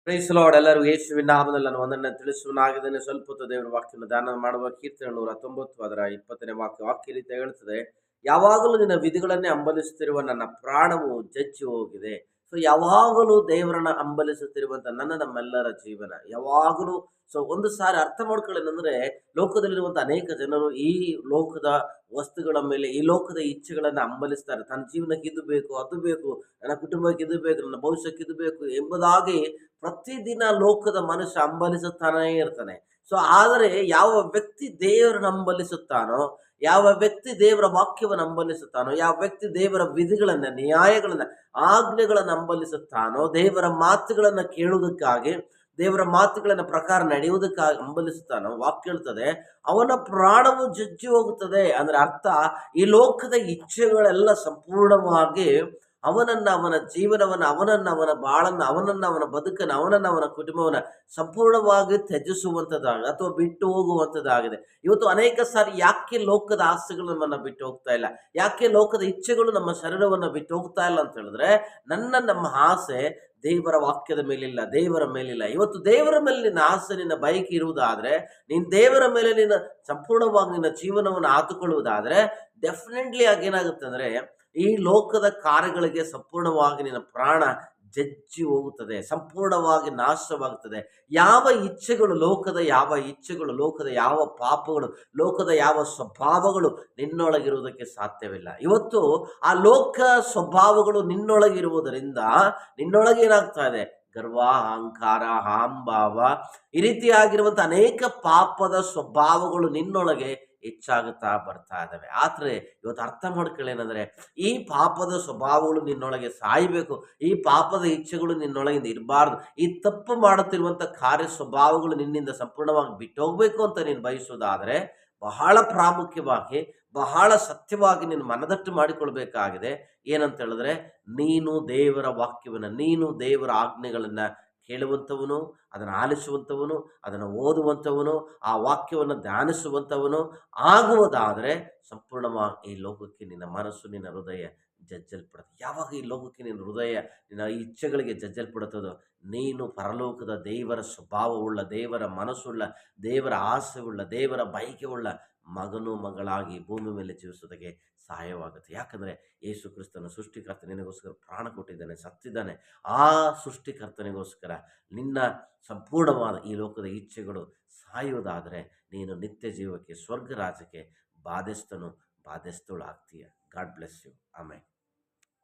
Price lord. ಎಲ್ಲರಿಗೂ ಯೇಸುವಿನ ನಾಮದಲ್ಲಿ ನಾನು ಒಂದನ್ನು ತಿಳಿಸುವನಾಗಿದ್ದೇನೆ. ಸ್ವಲ್ಪ ಹೊತ್ತು ದೇವರ ವಾಕ್ಯವನ್ನು ಧ್ಯಾನ ಮಾಡುವ. ಕೀರ್ತನೆ 119 ಅದರ 20ನೇ ವಾಕ್ಯ ರೀತಿ ಹೇಳ್ತದೆ, ಯಾವಾಗಲೂ ನಿನ್ನ ವಿಧಿಗಳನ್ನೇ ಹಂಬಲಿಸುತ್ತಿರುವ ನನ್ನ ಪ್ರಾಣವು ಜಜ್ಜಿ ಹೋಗಿದೆ. ಸೊ ಯಾವಾಗಲೂ ದೇವರನ್ನ ಹಂಬಲಿಸುತ್ತಿರುವಂತ ನಮ್ಮೆಲ್ಲರ ಜೀವನ ಯಾವಾಗಲೂ. ಸೊ ಒಂದು ಸಾರಿ ಅರ್ಥ ಮಾಡ್ಕೊಳ್ಳೇನಂದ್ರೆ, ಲೋಕದಲ್ಲಿರುವಂತ ಅನೇಕ ಜನರು ಈ ಲೋಕದ ವಸ್ತುಗಳ ಮೇಲೆ, ಈ ಲೋಕದ ಇಚ್ಛೆಗಳನ್ನ ಹಂಬಲಿಸ್ತಾರೆ. ತನ್ನ ಜೀವನಕ್ಕೆ ಇದು ಬೇಕು, ಅದು ಬೇಕು, ನನ್ನ ಕುಟುಂಬಕ್ಕೆ ಇದು ಬೇಕು, ನನ್ನ ಭವಿಷ್ಯಕ್ಕೆ ಇದು ಬೇಕು ಎಂಬುದಾಗಿ ಪ್ರತಿದಿನ ಲೋಕದ ಮನುಷ್ಯ ಹಂಬಲಿಸುತ್ತಾನೇ ಇರ್ತಾನೆ. ಸೊ ಆದರೆ ಯಾವ ವ್ಯಕ್ತಿ ದೇವರನ್ನು ಹಂಬಲಿಸುತ್ತಾನೋ, ಯಾವ ವ್ಯಕ್ತಿ ದೇವರ ವಾಕ್ಯವನ್ನು ಹಂಬಲಿಸುತ್ತಾನೋ, ಯಾವ ವ್ಯಕ್ತಿ ದೇವರ ವಿಧಿಗಳನ್ನ, ನ್ಯಾಯಗಳನ್ನ, ಆಜ್ಞೆಗಳನ್ನು ಹಂಬಲಿಸುತ್ತಾನೋ, ದೇವರ ಮಾತುಗಳನ್ನ ಕೇಳುವುದಕ್ಕಾಗಿ, ದೇವರ ಮಾತುಗಳನ್ನ ಪ್ರಕಾರ ನಡೆಯುವುದಕ್ಕಾಗಿ ಹಂಬಲಿಸುತ್ತಾನೋ, ವಾಕ್ಯ ಹೇಳ್ತದೆ ಅವನ ಪ್ರಾಣವು ಜಜ್ಜಿ ಹೋಗುತ್ತದೆ. ಅಂದ್ರೆ ಅರ್ಥ, ಈ ಲೋಕದ ಇಚ್ಛೆಗಳೆಲ್ಲ ಸಂಪೂರ್ಣವಾಗಿ ಅವನನ್ನ, ಅವನ ಜೀವನವನ್ನು, ಅವನನ್ನ, ಅವನ ಬಾಳನ್ನ, ಅವನನ್ನ, ಅವನ ಬದುಕನ್ನು, ಅವನನ್ನ, ಅವನ ಕುಟುಂಬವನ್ನ ಸಂಪೂರ್ಣವಾಗಿ ತ್ಯಜಿಸುವಂಥದ್ದಾಗಿದೆ ಅಥವಾ ಬಿಟ್ಟು ಹೋಗುವಂಥದ್ದಾಗಿದೆ. ಇವತ್ತು ಅನೇಕ ಸಾರಿ ಯಾಕೆ ಲೋಕದ ಆಸೆಗಳು ನಮ್ಮನ್ನ ಬಿಟ್ಟು ಹೋಗ್ತಾ ಇಲ್ಲ, ಯಾಕೆ ಲೋಕದ ಇಚ್ಛೆಗಳು ನಮ್ಮ ಶರೀರವನ್ನು ಬಿಟ್ಟು ಹೋಗ್ತಾ ಇಲ್ಲ ಅಂತ ಹೇಳಿದ್ರೆ, ನಮ್ಮ ಆಸೆ ದೇವರ ವಾಕ್ಯದ ಮೇಲಿಲ್ಲ, ದೇವರ ಮೇಲಿಲ್ಲ. ಇವತ್ತು ದೇವರ ಮೇಲೆ ನಿನ್ನ ಆಸೆ, ನಿನ್ನ ಬಯಕೆ ಇರುವುದಾದ್ರೆ, ನೀನು ದೇವರ ಮೇಲೆ ನಿನ್ನ ಸಂಪೂರ್ಣವಾಗಿ ನಿನ್ನ ಜೀವನವನ್ನು ಆತುಕೊಳ್ಳುವುದಾದ್ರೆ, ಡೆಫಿನೆಟ್ಲಿ ಆಗಿ ಏನಾಗುತ್ತೆ ಅಂದ್ರೆ, ಈ ಲೋಕದ ಕಾರ್ಯಗಳಿಗೆ ಸಂಪೂರ್ಣವಾಗಿ ನಿನ್ನ ಪ್ರಾಣ ಜಜ್ಜಿ ಹೋಗುತ್ತದೆ, ಸಂಪೂರ್ಣವಾಗಿ ನಾಶವಾಗುತ್ತದೆ. ಯಾವ ಇಚ್ಛೆಗಳು, ಲೋಕದ ಯಾವ ಇಚ್ಛೆಗಳು, ಲೋಕದ ಯಾವ ಪಾಪಗಳು, ಲೋಕದ ಯಾವ ಸ್ವಭಾವಗಳು ನಿನ್ನೊಳಗಿರುವುದಕ್ಕೆ ಸಾಧ್ಯವಿಲ್ಲ. ಇವತ್ತು ಆ ಲೋಕ ಸ್ವಭಾವಗಳು ನಿನ್ನೊಳಗಿರುವುದರಿಂದ ನಿನ್ನೊಳಗೆ ಏನಾಗ್ತಾ ಇದೆ, ಗರ್ವ, ಅಹಂಕಾರ, ಅಹಂಭಾವ, ಈ ರೀತಿಯಾಗಿರುವಂಥ ಅನೇಕ ಪಾಪದ ಸ್ವಭಾವಗಳು ನಿನ್ನೊಳಗೆ ಹೆಚ್ಚಾಗುತ್ತಾ ಬರ್ತಾ ಇದ್ದಾವೆ. ಆದರೆ ಇವತ್ತು ಅರ್ಥ ಮಾಡ್ಕೊಳ್ಳೇನಂದ್ರೆ, ಈ ಪಾಪದ ಸ್ವಭಾವಗಳು ನಿನ್ನೊಳಗೆ ಸಾಯಬೇಕು, ಈ ಪಾಪದ ಇಚ್ಛೆಗಳು ನಿನ್ನೊಳಗಿಂದ ಇರಬಾರ್ದು, ಈ ತಪ್ಪು ಮಾಡುತ್ತಿರುವಂಥ ಕಾರ್ಯ ಸ್ವಭಾವಗಳು ನಿನ್ನಿಂದ ಸಂಪೂರ್ಣವಾಗಿ ಬಿಟ್ಟು ಹೋಗ್ಬೇಕು ಅಂತ ನೀನು ಬಯಸೋದಾದರೆ, ಬಹಳ ಪ್ರಾಮುಖ್ಯವಾಗಿ, ಬಹಳ ಸತ್ಯವಾಗಿ ನೀನು ಮನದಟ್ಟು ಮಾಡಿಕೊಳ್ಬೇಕಾಗಿದೆ. ಏನಂತ ಹೇಳಿದ್ರೆ, ನೀನು ದೇವರ ವಾಕ್ಯವನ್ನು, ನೀನು ದೇವರ ಆಜ್ಞೆಗಳನ್ನು ಕೇಳುವಂಥವನು, ಅದನ್ನು ಆಲಿಸುವಂಥವನು, ಅದನ್ನು ಓದುವಂಥವನು, ಆ ವಾಕ್ಯವನ್ನು ಧ್ಯಾನಿಸುವಂಥವನು ಆಗುವುದಾದರೆ ಸಂಪೂರ್ಣವಾಗಿ ಈ ಲೋಕಕ್ಕೆ ನಿನ್ನ ಮನಸ್ಸು, ನಿನ್ನ ಹೃದಯ ಜಜ್ಜಲ್ಪಡುತ್ತೆ. ಯಾವಾಗ ಈ ಲೋಕಕ್ಕೆ ನಿನ್ನ ಹೃದಯ, ನಿನ್ನ ಇಚ್ಛೆಗಳಿಗೆ ಜಜ್ಜಲ್ಪಡುತ್ತದೋ, ನೀನು ಪರಲೋಕದ ದೇವರ ಸ್ವಭಾವವುಳ್ಳ, ದೇವರ ಮನಸ್ಸುಳ್ಳ, ದೇವರ ಆಸೆಯುಳ್ಳ, ದೇವರ ಬಯಕೆಯುಳ್ಳ ಮಗನು, ಮಗಳಾಗಿ ಭೂಮಿ ಮೇಲೆ ಜೀವಿಸೋದಕ್ಕೆ ಸಹಾಯವಾಗುತ್ತೆ. ಯಾಕಂದರೆ ಯೇಸು ಕ್ರಿಸ್ತನ ಸೃಷ್ಟಿಕರ್ತ ನಿನಗೋಸ್ಕರ ಪ್ರಾಣ ಕೊಟ್ಟಿದ್ದಾನೆ, ಸತ್ತಿದ್ದಾನೆ. ಆ ಸೃಷ್ಟಿಕರ್ತನಿಗೋಸ್ಕರ ನಿನ್ನ ಸಂಪೂರ್ಣವಾದ ಈ ಲೋಕದ ಇಚ್ಛೆಗಳು ಸಾಯುವುದಾದರೆ, ನೀನು ನಿತ್ಯ ಜೀವಕ್ಕೆ, ಸ್ವರ್ಗ ರಾಜ್ಯಕ್ಕೆ ಬಾಧ್ಯಸ್ಥನು, ಬಾಧ್ಯಸ್ಥಳು ಆಗ್ತೀಯ. God bless you. ಆಮೇಲೆ